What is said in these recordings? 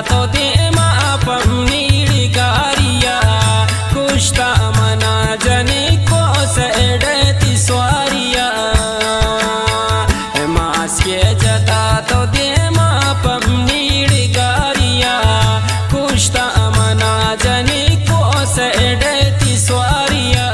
तो दे पमनी गारिया कुश्ता मना जने को सड़ती स्वारिया मास के जता तो दे पमनी गारिया कुश्ता मना जने को सड़ती स्वारिया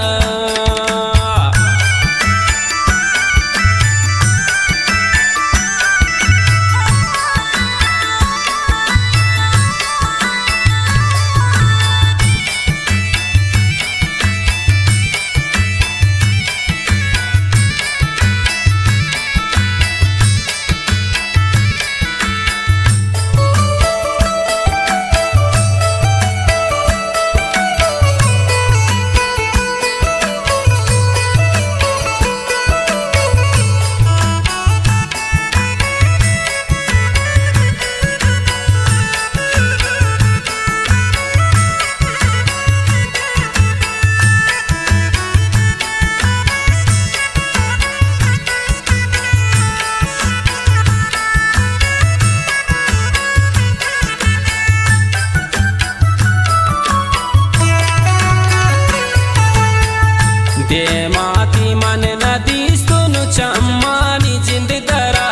दे माती मन नदी सुनु चम्मानी जिंद दरा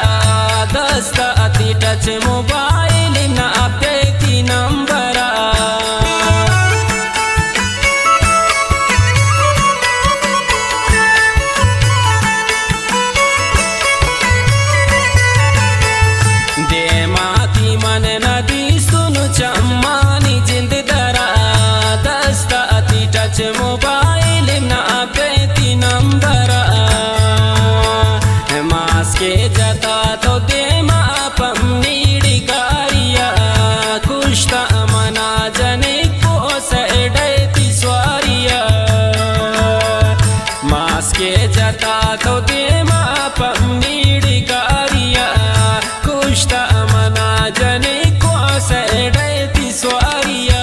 दस्ता अति टच मोबाइल ना देखती नंबरा दे माती मन नदी सुनु चम्मानी जिंद दरा दस्ता अति टच मोबाइल ना नंबरा मास के जता तो दे पमनी गारिया कुश्ता मना जने को सड़ती स्वारिया मास के जता तो दे पमनी गारिया कुश्ता मना जने को सड़ती स्वारिया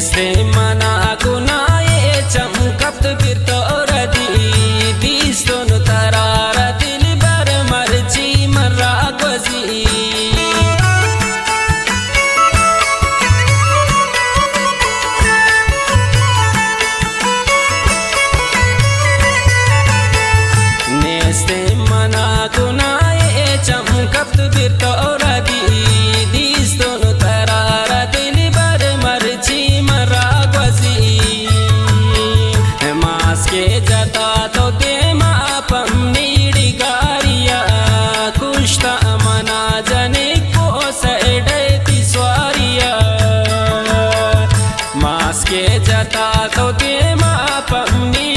से मना गुनाए चमकत फिर तो रदी दिस दोनों तरारा दिल बर मर्जी मर्रा गजी ने से मना गुनाए चमकत फिर तो रदी दिस दोनों तरारा दिल बर मर्जी मास के जता तो दे पमनी गारिया कुश्ता मना जने को सड़ती स्वारिया मास के जता तो दे पमनी